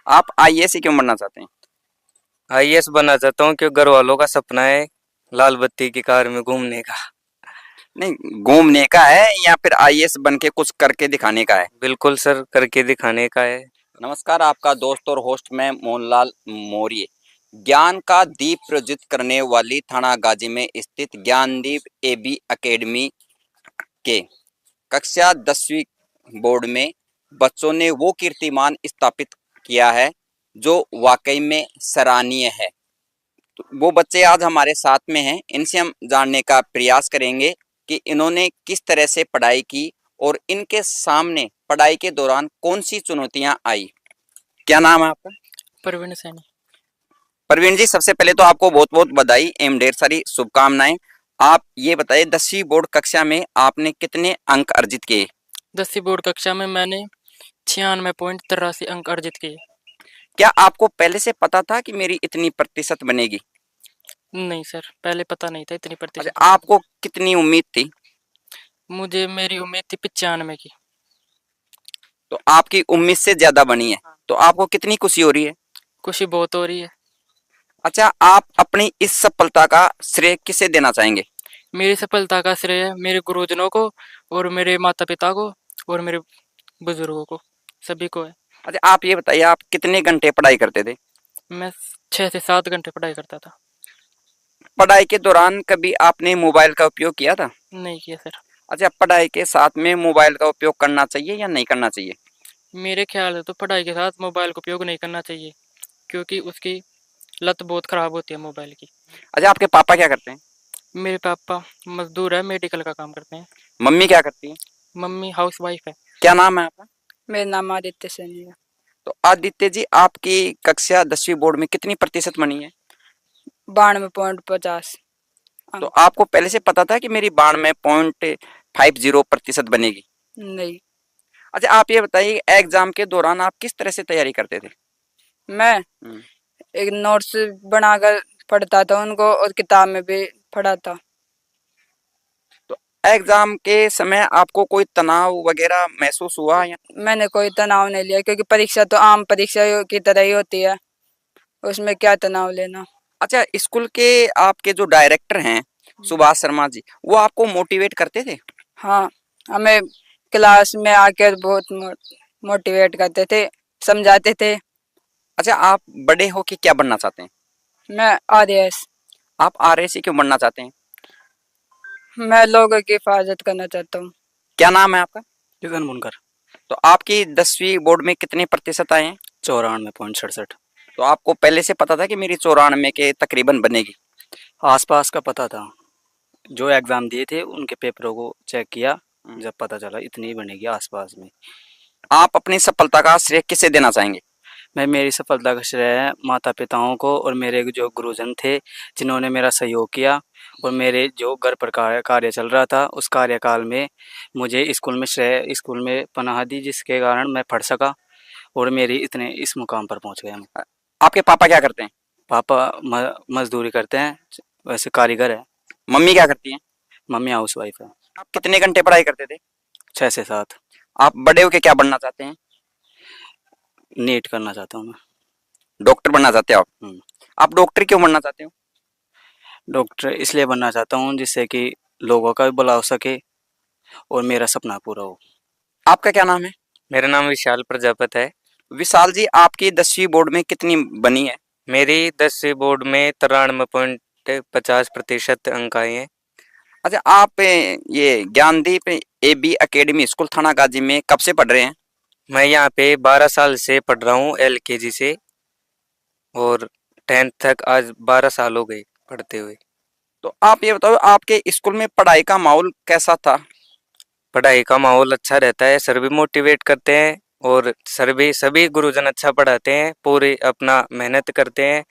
आप आईएएस क्यों बनना चाहते हैं? आईएएस बनना चाहता हूँ क्योंकि घर वालों का सपना है लाल बत्ती की कार में घूमने का। नहीं, घूमने का है या फिर आईएएस बन के कुछ करके दिखाने का है? बिल्कुल सर, करके दिखाने का है। नमस्कार, आपका दोस्त और होस्ट मैं मोहनलाल मौर्य। ज्ञान का दीप प्रज्वलित करने वाली थाना गाजी में स्थित ज्ञानदीप एबी एकेडमी के कक्षा 10वीं बोर्ड में बच्चों ने वो कीर्तिमान स्थापित किया है जो वाकई में सराहनीय है। तो वो बच्चे आज हमारे साथ में हैं, इनसे हम जानने का प्रयास करेंगे कि इन्होंने किस तरह से पढ़ाई की और इनके सामने पढ़ाई के दौरान कौन सी चुनौतियां आई। क्या नाम है आपका? प्रवीण सैनी। प्रवीण जी, सबसे पहले तो आपको बहुत बहुत बधाई एवं ढेर सारी शुभकामनाएं। आप ये बताइए, 10वीं बोर्ड कक्षा में आपने कितने अंक अर्जित किए? 10वीं बोर्ड कक्षा में मैंने 96.83 अंक अर्जित किए। क्या आपको पहले से पता था कि मेरी इतनी प्रतिशत बनेगी? नहीं सर, पहले पता नहीं था इतनी अच्छा, प्रतिशत। आपको कितनी उम्मीद थी? मुझे मेरी उम्मीद थी 95 की। तो आपकी उम्मीद से ज्यादा बनी है, तो आपको कितनी खुशी हो रही है? खुशी बहुत हो रही है। अच्छा, आप अपनी इस सफलता का श्रेय किसे देना चाहेंगे? मेरी सफलता का श्रेय मेरे गुरुजनों को और मेरे माता पिता को और मेरे बुजुर्गों को, सभी को है। अच्छा, आप ये बताइए, आप कितने घंटे पढ़ाई करते थे? मैं 6 से 7 घंटे पढ़ाई करता था। पढ़ाई के दौरान कभी आपने मोबाइल का उपयोग किया था? नहीं किया सर। अच्छा, पढ़ाई के साथ में मोबाइल का उपयोग करना चाहिए या नहीं करना चाहिए? मेरे ख्याल से तो पढ़ाई के साथ मोबाइल का उपयोग नहीं करना चाहिए, क्योंकि उसकी लत बहुत खराब होती है मोबाइल की। अच्छा, आपके पापा क्या करते हैं? मेरे पापा मजदूर है, मेडिकल का काम करते हैं। मम्मी क्या करती है? मम्मी हाउस वाइफ है। क्या नाम है आपका? मेरा नाम आदित्य सैनी है। तो आदित्य जी, आपकी कक्षा 10वीं बोर्ड में कितनी प्रतिशत बनी है? 92.50 तो अंक। आपको पहले से पता था कि मेरी 92.50% बनेगी? नहीं। अच्छा, आप ये बताइए, एग्जाम के दौरान आप किस तरह से तैयारी करते थे? मैं एक नोट्स बनाकर पढ़ता था उनको और किताब में भी पढ़ा था। तो एग्जाम के समय आपको कोई तनाव वगैरह महसूस हुआ या? मैंने कोई तनाव नहीं लिया, क्योंकि परीक्षा तो आम परीक्षा की तरह ही होती है, उसमें क्या तनाव लेना। अच्छा, स्कूल के आपके जो डायरेक्टर हैं सुभाष शर्मा जी, वो आपको मोटिवेट करते थे? हाँ, हमें क्लास में आकर बहुत मोटिवेट करते थे, समझाते थे। अच्छा, आप बड़े होके क्या बनना चाहते हैं? मैं आरएएस। आप आरएसी क्यों बनना चाहते हैं? मैं लोगों की हिफाजत करना चाहता हूँ। क्या नाम है आपका? गगन बुनकर। तो आपकी 10वीं बोर्ड में कितने प्रतिशत आए हैं? 94.67। तो आपको पहले से पता था कि मेरी 94 के तकरीबन बनेगी? आसपास का पता था, जो एग्ज़ाम दिए थे उनके पेपरों को चेक किया, जब पता चला इतनी ही बनेगी आसपास में। आप अपनी सफलता का श्रेय किसे देना चाहेंगे? मैं मेरी सफलता का श्रेय माता पिताओं को और मेरे जो गुरुजन थे जिन्होंने मेरा सहयोग किया, और मेरे जो घर पर कार्य चल रहा था उस कार्यकाल में मुझे स्कूल में पनाह दी, जिसके कारण मैं पढ़ सका और मेरी इतने इस मुकाम पर पहुंच गया मैं। आपके पापा क्या करते हैं? पापा मजदूरी करते हैं, वैसे कारीगर है। मम्मी क्या करती हैं? मम्मी हाउस वाइफ है। आप कितने घंटे पढ़ाई करते थे? 6 से 7। आप बड़े होके क्या बनना चाहते हैं? नीट करना चाहता हूँ मैं। डॉक्टर बनना चाहते हो आप? आप डॉक्टर क्यों बनना चाहते हो? डॉक्टर इसलिए बनना चाहता हूँ जिससे कि लोगों का भी भला हो सके और मेरा सपना पूरा हो। आपका क्या नाम है? मेरा नाम विशाल प्रजापत है। विशाल जी, आपकी 10वीं बोर्ड में कितनी बनी है? मेरी 10वीं बोर्ड में 93.50% अंक आए हैं। अच्छा, आप ये ज्ञानदीप एबी एकेडमी स्कूल थाना गाजी में कब से पढ़ रहे हैं? मैं यहाँ पे 12 साल से पढ़ रहा हूँ, LKG से, और 10th तक आज 12 साल हो गए पढ़ते हुए। तो आप ये बताओ, आपके स्कूल में पढ़ाई का माहौल कैसा था? पढ़ाई का माहौल अच्छा रहता है, सर भी मोटिवेट करते हैं और सभी गुरुजन अच्छा पढ़ाते हैं, पूरी अपना मेहनत करते हैं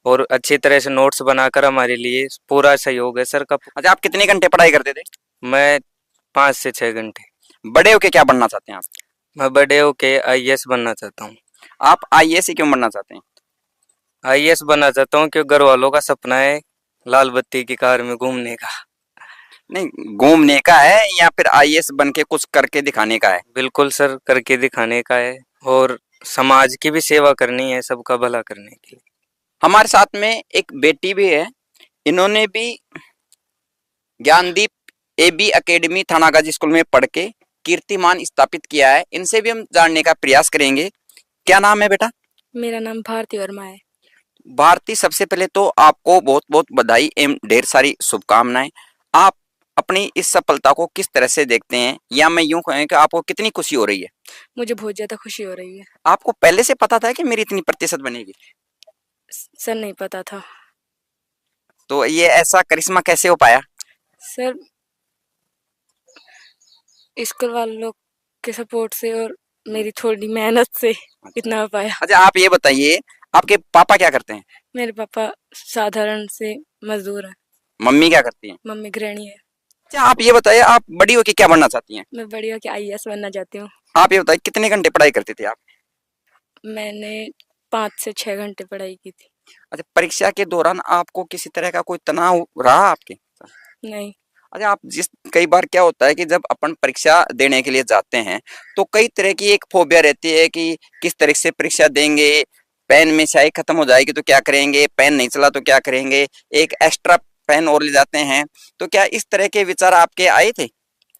और अच्छी तरह से नोट्स बनाकर हमारे लिए पूरा सहयोग है सर का। अच्छा, आप कितने घंटे पढ़ाई करते थे? मैं 5 से 6 घंटे। बड़े होके क्या बनना चाहते हैं आप? मैं बड़े होके आईएएस बनना चाहता हूँ। आप आईएएस क्यों बनना चाहते हैं? आईएएस बनना चाहता हूँ क्योंकि घर वालों का सपना है लाल बत्ती की कार में घूमने का। नहीं, घूमने का है या फिर आईएएस बन के कुछ करके दिखाने का है? बिल्कुल सर, करके दिखाने का है और समाज की भी सेवा करनी है, सबका भला करने के लिए। हमारे साथ में एक बेटी भी है, इन्होंने भी Gyandeep AB academy Thanagazi school में पढ़ के कीर्तिमान स्थापित किया है। इनसे भी हम जानने का प्रयास करेंगे। क्या नाम है बेटा? मेरा नाम भारती वर्मा है। भारती, सबसे पहले तो आपको बहुत बहुत बधाई एवं ढेर सारी शुभकामनाएं। आप अपनी इस सफलता को किस तरह से देखते हैं, या मैं यूं कहूं कि आपको कितनी खुशी हो रही है? मुझे बहुत ज़्यादा खुशी हो रही है। आपको पहले से पता था कि मेरी इतनी प्रतिशत बनेगी? सर नहीं पता था। तो ये ऐसा करिश्मा कैसे हो पाया? सर स्कूल वालों के सपोर्ट से और मेरी थोड़ी मेहनत से इतना हो पाया। अच्छा, आप ये बताइए, आपके पापा क्या करते हैं? मेरे पापा साधारण से मजदूर हैं। मम्मी क्या करती हैं? मम्मी गृहिणी है। अच्छा, आप ये बताइए, आप बड़ी होके क्या बनना चाहती हैं? मैं बड़ी होकर IAS बनना चाहती हूँ। आप ये बताइए, कितने घंटे पढ़ाई करते थे आप? मैंने 5 से 6 घंटे पढ़ाई की थी। अच्छा, परीक्षा के दौरान आपको किसी तरह का कोई तनाव रहा आपके? नहीं। अच्छा, आप कई बार क्या होता है कि जब अपन परीक्षा देने के लिए जाते हैं तो कई तरह की एक फोबिया रहती है कि किस तरह से परीक्षा देंगे, पेन में स्याही खत्म हो जाएगी तो क्या करेंगे, पेन नहीं चला तो क्या करेंगे, एक एक्स्ट्रा पेन और ले जाते हैं। तो क्या इस तरह के विचार आपके आए थे?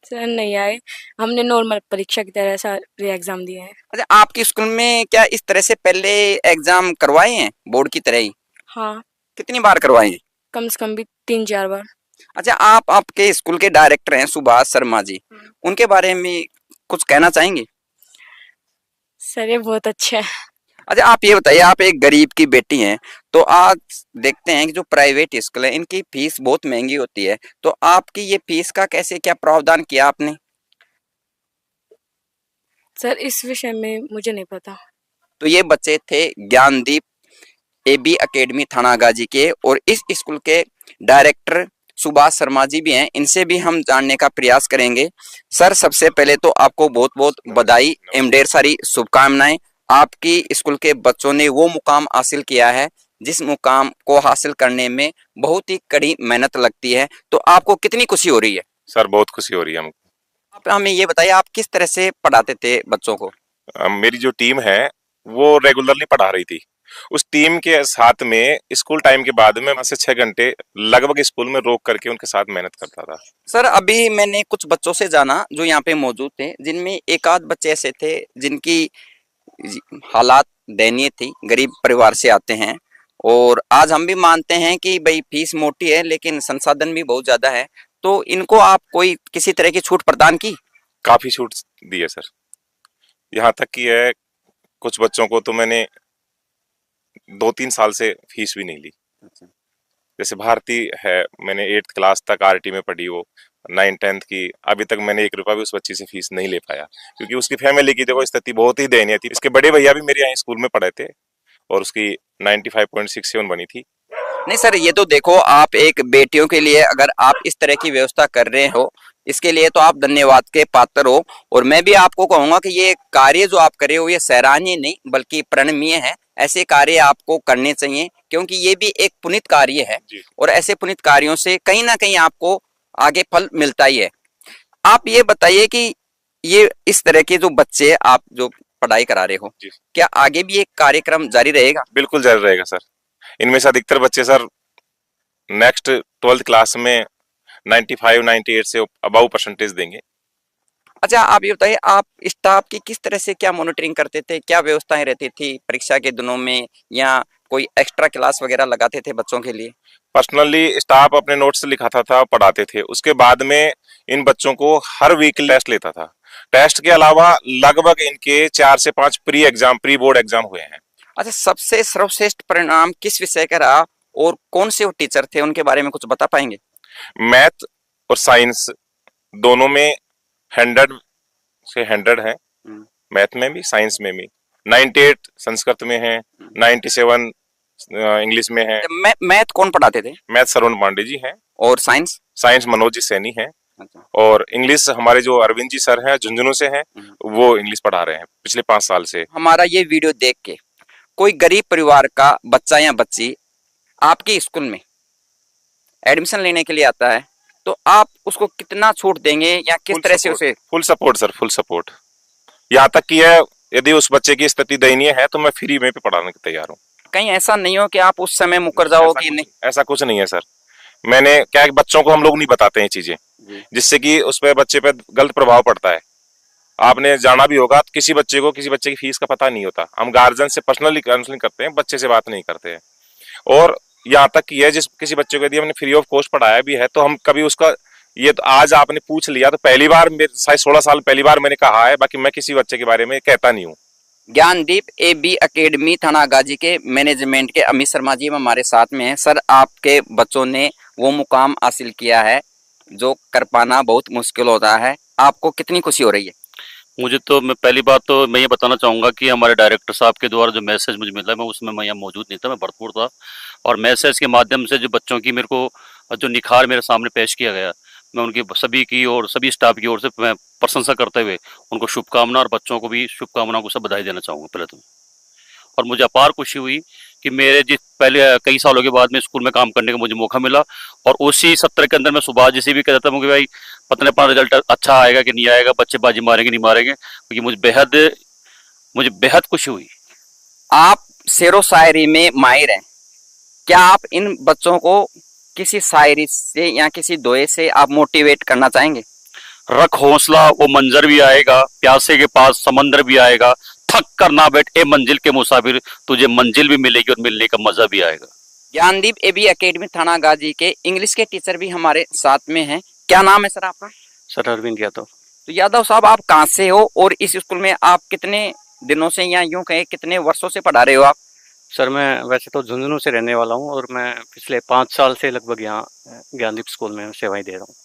सर नहीं आए। हमने नॉर्मल परीक्षा की तरह सारे एग्जाम दिए हैं। अच्छा, आपके स्कूल में क्या इस तरह से पहले एग्जाम करवाए हैं बोर्ड की तरह ही? हाँ, कितनी बार करवाए हैं? कम से कम भी 3-4 बार। अच्छा, आप आपके स्कूल के डायरेक्टर हैं सुभाष शर्मा जी, उनके बारे में कुछ कहना चाहेंगे? सर ये बहुत अच्छा है। अच्छा, आप ये बताइए, आप एक गरीब की बेटी हैं, तो आज देखते हैं कि जो प्राइवेट स्कूल है इनकी फीस बहुत महंगी होती है, तो आपकी ये फीस का कैसे क्या प्रावधान किया आपने? सर इस विषय में मुझे नहीं पता। तो ये बच्चे थे ज्ञानदीप एबी एकेडमी थानागाजी के, और इस स्कूल के डायरेक्टर सुभाष शर्मा जी भी हैं, इनसे भी हम जानने का प्रयास करेंगे। सर, सबसे पहले तो आपको बहुत बहुत बधाई एवं ढेर सारी शुभकामनाएं। आपकी स्कूल के बच्चों ने वो मुकाम हासिल किया है जिस मुकाम को हासिल करने में बहुत ही कड़ी मेहनत लगती है। तो आपको कितनी खुशी हो रही है? सर बहुत खुशी हो रही है हमको। आप हमें ये बताइए, आप किस तरह से पढ़ाते थे बच्चों को? मेरी जो टीम है वो रेगुलरली पढ़ा रही थी। उस टीम के साथ में स्कूल टाइम के बाद में 5 से 6 घंटे लगभग स्कूल में रोक करके उनके साथ मेहनत करता था। सर, अभी मैंने कुछ बच्चों से जाना जो यहाँ पे मौजूद थे, जिनमें एक आध बच्चे ऐसे थे जिनकी हालात दयनीय थी, गरीब परिवार से आते हैं, और आज हम भी मानते हैं कि भाई फीस मोटी है लेकिन संसाधन भी बहुत ज्यादा है। तो इनको आप कोई किसी तरह की छूट प्रदान की? काफी छूट दी है सर। यहाँ तक कि है कुछ बच्चों को तो मैंने 2-3 साल से फीस भी नहीं ली। जैसे भारती है, मैंने 8th क्लास तक RT में पढ़ी, वो 9th-10th की, अभी तक मैंने 1 रुपया भी उस बच्ची से फीस नहीं ले पाया क्योंकि उसकी फैमिली की देखो स्थिति बहुत ही दयनीय थी। इसके बड़े भैया भी मेरे यहाँ स्कूल में पढ़े थे और उसकी 95.67 बनी थी। नहीं सर, ये तो देखो, आप एक बेटियों के लिए अगर आप इस तरह की व्यवस्था कर रहे हो, इसके लिए तो आप धन्यवाद के पात्र हो। और मैं भी आपको कहूंगा कि ये कार्य जो आप कर रहे हो ये सराहनीय नहीं बल्कि प्रणीय है। ऐसे कार्य आपको करने चाहिए क्योंकि ये भी एक पुनीत कार्य है, और ऐसे पुनीत कार्यों से कहीं ना कहीं आपको आगे फल मिलता ही है। आप ये बताइए कि ये इस तरह के जो बच्चे आप जो पढ़ाई करा रहे हो, क्या आगे भी एक कार्यक्रम जारी रहेगा? बिल्कुल जारी रहेगा सर। इनमें से अधिकतर बच्चे सर नेक्स्ट 12th क्लास में 95-98 से अबव परसेंटेज देंगे। अच्छा, आप ये बताइए, आप स्टाफ की किस तरह से क्या मॉनिटरिंग करते थे, क्या व्यवस्थाएं रहती थी परीक्षा के दिनों में, या कोई एक्स्ट्रा क्लास वगैरह लगाते थे बच्चों के लिए? पर्सनली स्टाफ अपने नोट्स लिखाता था, पढ़ाते थे। उसके बाद में इन बच्चों को हर वीक टेस्ट लेता था। टेस्ट के अलावा लगभग इनके 4 से 5 प्री बोर्ड एग्जाम हुए हैं। अच्छा, सबसे सर्वश्रेष्ठ परिणाम किस विषय का रहा और कौन से वो टीचर थे, उनके बारे में कुछ बता पाएंगे? मैथ और साइंस दोनों में 100 से 100 है। मैथ में भी साइंस में भी 98 संस्कृत में है, 97 इंग्लिश में है। मैथ कौन पढ़ाते थे? मैथ सरवण पांडे जी हैं। और साइंस? साइंस मनोज जी सैनी हैं। अच्छा। और इंग्लिश हमारे जो अरविंद जी सर हैं झुंझुनू से हैं, वो इंग्लिश पढ़ा रहे हैं पिछले 5 साल से। हमारा ये वीडियो देख के कोई गरीब परिवार का बच्चा या बच्ची आपके स्कूल में एडमिशन लेने के लिए आता है, तो आप उसको कितना छूट देंगे या किस तरह से उसे? Full support sir, full support. यहाँ तक कि है यदि उस बच्चे की स्थिति दयनीय है तो मैं फ्री में पे पढ़ाने के तैयार हूँ। कहीं ऐसा नहीं हो कि आप उस समय मुकर जाओ कि नहीं? ऐसा कुछ नहीं है सर। मैंने क्या है कि बच्चों को हम लोग नहीं बताते हैं चीजें, जिससे कि उस पे बच्चे पे गलत प्रभाव पड़ता है। आपने जाना भी होगा, किसी बच्चे को किसी बच्चे की फीस का पता नहीं होता। हम गार्जियन से पर्सनली काउंसलिंग करते हैं, बच्चे से बात नहीं करते हैं। और यहाँ तक कि है जिस किसी बच्चे को यदि हमने फ्री ऑफ कॉस्ट पढ़ाया भी है तो हम कभी उसका, ये तो आज आपने पूछ लिया तो पहली बार, शायद 16 साल पहली बार मैंने कहा है, बाकी मैं किसी बच्चे के बारे में कहता नहीं हूँ। ज्ञानदीप एबी एकेडमी थाना गाजी के मैनेजमेंट के अमित शर्मा जी हमारे साथ में हैं। सर, आपके बच्चों ने वो मुकाम हासिल किया है जो कर पाना बहुत मुश्किल होता है, आपको कितनी खुशी हो रही है? मुझे तो, मैं पहली बात तो मैं ये बताना चाहूँगा कि हमारे डायरेक्टर साहब के द्वारा जो मैसेज मुझे मिला, मैं उसमें मैं यहाँ मौजूद नहीं था, मैं भरतपुर था, और मैसेज के माध्यम से जो बच्चों की मेरे को जो निखार मेरे सामने पेश किया गया, मैं उनकी सभी की और सभी स्टाफ की ओर से मैं प्रशंसा करते हुए उनको शुभकामना, और बच्चों को भी शुभकामनाओं को सब बधाई देना चाहूँगा पहले तो। और मुझे अपार खुशी हुई कि मेरे जिस पहले कई सालों के बाद में स्कूल में काम करने का मुझे मौका मिला, और उसी सत्र के अंदर मैं सुबह जिसे भी कहता था कि भाई पता नहीं अपना रिजल्ट अच्छा आएगा कि नहीं आएगा, बच्चे बाजी मारेंगे नहीं मारेंगे, क्योंकि मुझे बेहद खुशी हुई। आप शेरो शायरी में माहिर हैं, क्या आप इन बच्चों को किसी शायरी से या किसी दोहे से आप मोटिवेट करना चाहेंगे? रख हौसला, वो मंजर भी आएगा, प्यासे के पास समंदर भी आएगा, थक कर ना बैठ ए मंजिल के मुसाफिर, तुझे मंजिल भी मिलेगी और मिलने का मजा भी आएगा। ज्ञानदीप एबी एकेडमी थाना गाजी के इंग्लिश के टीचर भी हमारे साथ में हैं। क्या नाम है सर आपका? सर अरविंद यादव। तो यादव साहब, आप कहाँ से हो और इस स्कूल में आप कितने दिनों से या यूं कहें कितने वर्षों से पढ़ा रहे हो आप? सर मैं वैसे तो झुंझुनू से रहने वाला हूँ, और मैं पिछले 5 साल से लगभग यहाँ ज्ञानदीप स्कूल में सेवाएं दे रहा हूँ।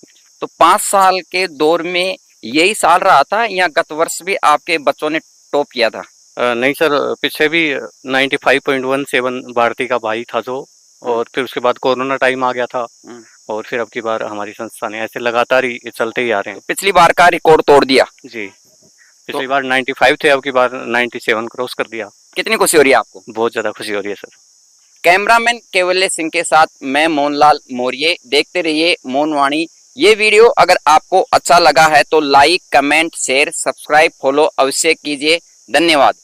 तो 5 साल के दौर में यही साल रहा था या गत वर्ष भी आपके बच्चों ने टॉप किया था? नहीं सर, पीछे भी 95.17 भारती का भाई था जो, और फिर उसके बाद कोरोना टाइम आ गया था, और फिर अब की बार हमारी संस्था ने ऐसे लगातार ही चलते ही आ रहे हैं। पिछली बार का रिकॉर्ड तोड़ दिया जी, पिछली बार 95 थे, अब की बार 97 क्रॉस कर दिया। कितनी खुशी हो रही है आपको? बहुत ज्यादा खुशी हो रही है सर। कैमरामैन केवल्य सिंह के साथ मैं मोहनलाल मौर्य। देखते रहिए मौनवाणी। ये वीडियो अगर आपको अच्छा लगा है तो like, comment, share, subscribe, follow अवश्य कीजिए। धन्यवाद।